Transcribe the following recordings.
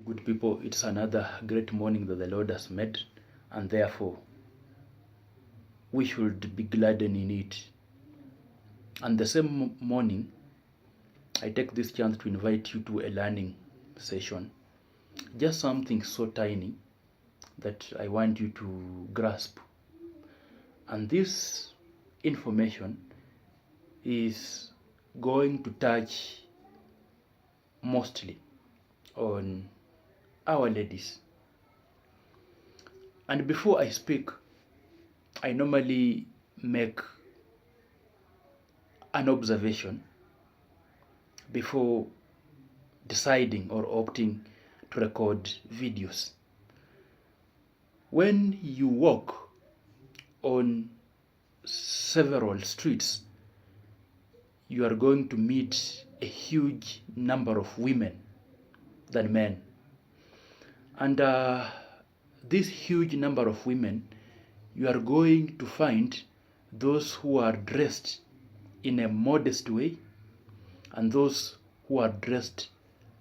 Good people, it's another great morning that the Lord has made, and therefore we should be gladdened in it. And the same morning, I take this chance to invite you to a learning session. Just something so tiny that I want you to grasp. And this information is going to touch mostly on our ladies. And before I speak, I normally make an observation before deciding or opting to record videos. When you walk on several streets, you are going to meet a huge number of women than men. And this huge number of women, you are going to find those who are dressed in a modest way and those who are dressed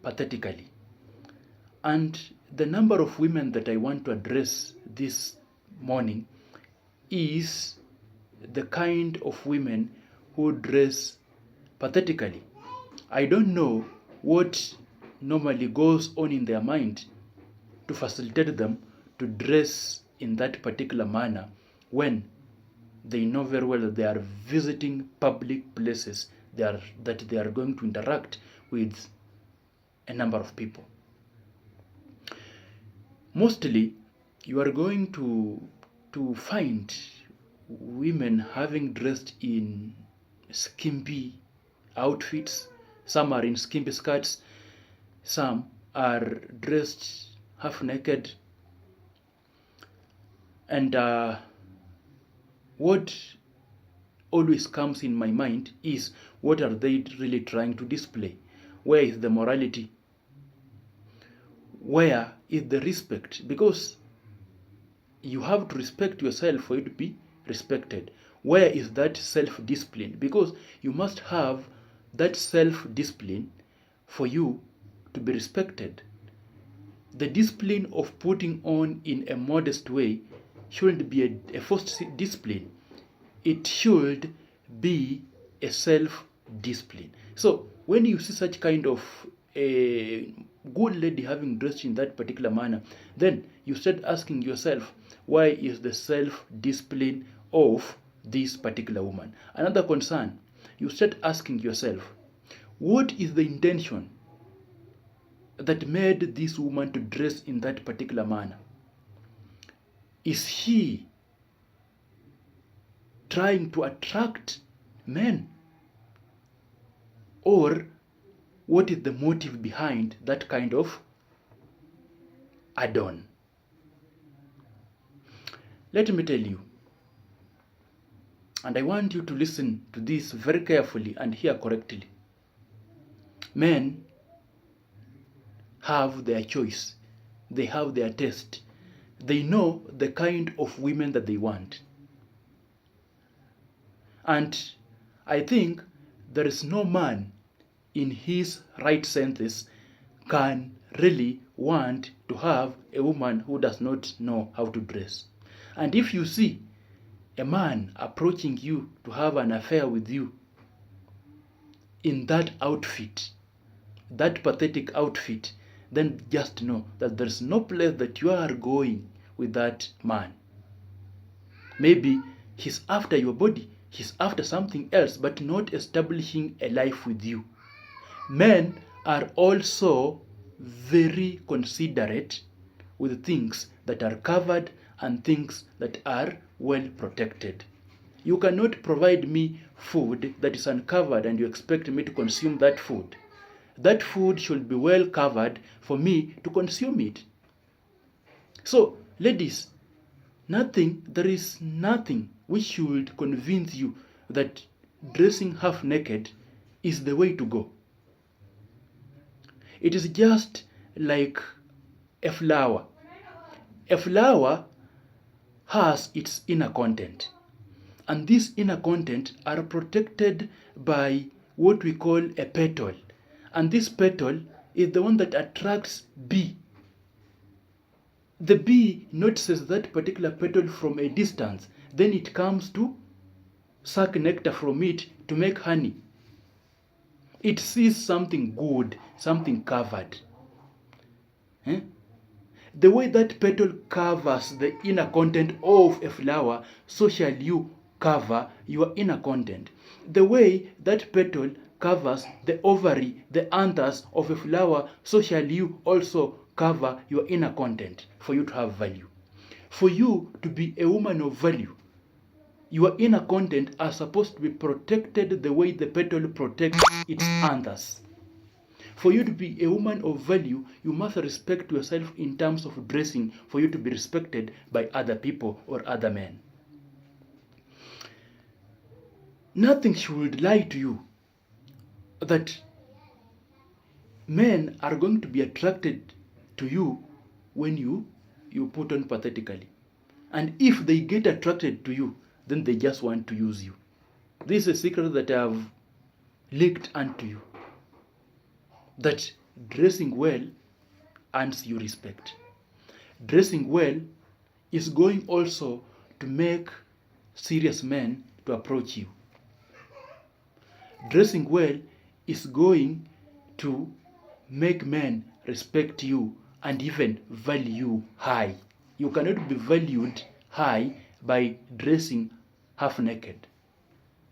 pathetically. And the number of women that I want to address this morning is the kind of women who dress pathetically. I don't know what normally goes on in their mind to facilitate them to dress in that particular manner when they know very well that they are visiting public places, that they are going to interact with a number of people. Mostly, you are going to find women having dressed in skimpy outfits. Some are in skimpy skirts, some are dressed half naked. And what always comes in my mind is, what are they really trying to display? Where is the morality? Where is the respect? Because you have to respect yourself for you to be respected. Where is that self-discipline? Because you must have that self-discipline for you to be respected. The discipline of putting on in a modest way shouldn't be a forced discipline. It should be a self-discipline. So when you see such kind of a good lady having dressed in that particular manner, then you start asking yourself, why is the self-discipline of this particular woman? Another concern, you start asking yourself, what is the intention that made this woman to dress in that particular manner? Is she trying to attract men? Or what is the motive behind that kind of add-on? Let me tell you, and I want you to listen to this very carefully and hear correctly. Men have their choice. They have their taste. They know the kind of women that they want. And I think there is no man in his right senses can really want to have a woman who does not know how to dress. And if you see a man approaching you to have an affair with you in that outfit, that pathetic outfit, then just know that there's no place that you are going with that man. Maybe he's after your body, he's after something else, but not establishing a life with you. Men are also very considerate with things that are covered and things that are well protected. You cannot provide me food that is uncovered and you expect me to consume that food. That food should be well covered for me to consume it. So, ladies, there is nothing which should convince you that dressing half naked is the way to go. It is just like a flower. A flower has its inner content. And these inner content are protected by what we call a petal. And this petal is the one that attracts bee The bee notices that particular petal from a distance. Then it comes to suck nectar from it to make honey. It sees something good, something covered. Eh? The way that petal covers the inner content of a flower, so shall you cover your inner content. The way that petal covers the ovary, the anthers of a flower, so shall you also cover your inner content for you to have value. For you to be a woman of value, your inner content are supposed to be protected the way the petal protects its anthers. For you to be a woman of value, you must respect yourself in terms of dressing for you to be respected by other people or other men. Nothing should lie to you that men are going to be attracted to you when you put on pathetically. And if they get attracted to you, then they just want to use you. This is a secret that I have leaked unto you. That dressing well earns you respect. Dressing well is going also to make serious men to approach you. Dressing well is going to make men respect you and even value you high. You cannot be valued high by dressing half naked.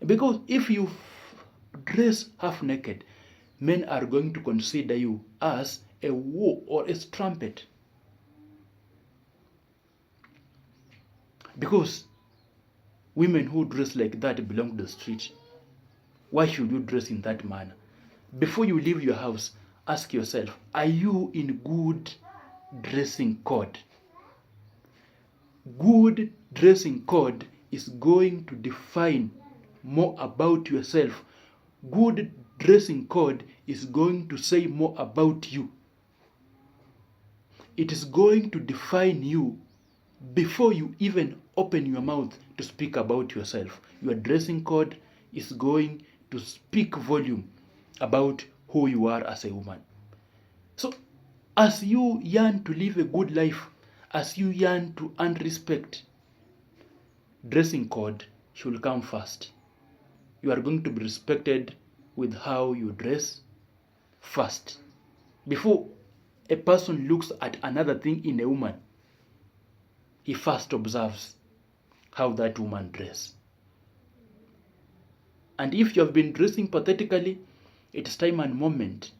Because if you dress half naked, men are going to consider you as a whore or a strumpet. Because women who dress like that belong to the street. Why should you dress in that manner? Before you leave your house, ask yourself, are you in good dressing code? Good dressing code is going to define more about yourself. Good dressing code is going to say more about you. It is going to define you before you even open your mouth to speak about yourself. Your dressing code is going to speak volume about who you are as a woman. So, as you yearn to live a good life, as you yearn to earn respect, dressing code should come first. You are going to be respected with how you dress first. Before a person looks at another thing in a woman, he first observes how that woman dresses. And if you have been dressing pathetically, it's time and moment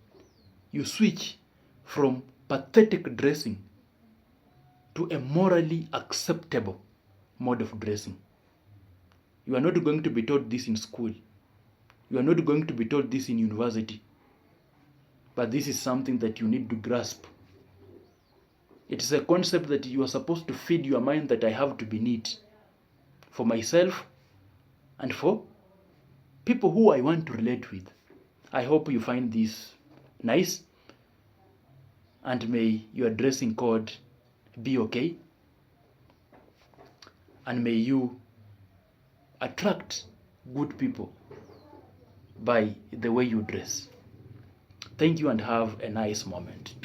you switch from pathetic dressing to a morally acceptable mode of dressing. You are not going to be taught this in school. You are not going to be taught this in university. But this is something that you need to grasp. It is a concept that you are supposed to feed your mind, that I have to be neat for myself and for people who I want to relate with. I hope you find this nice, and may your dressing code be okay, and may you attract good people by the way you dress. Thank you and have a nice moment.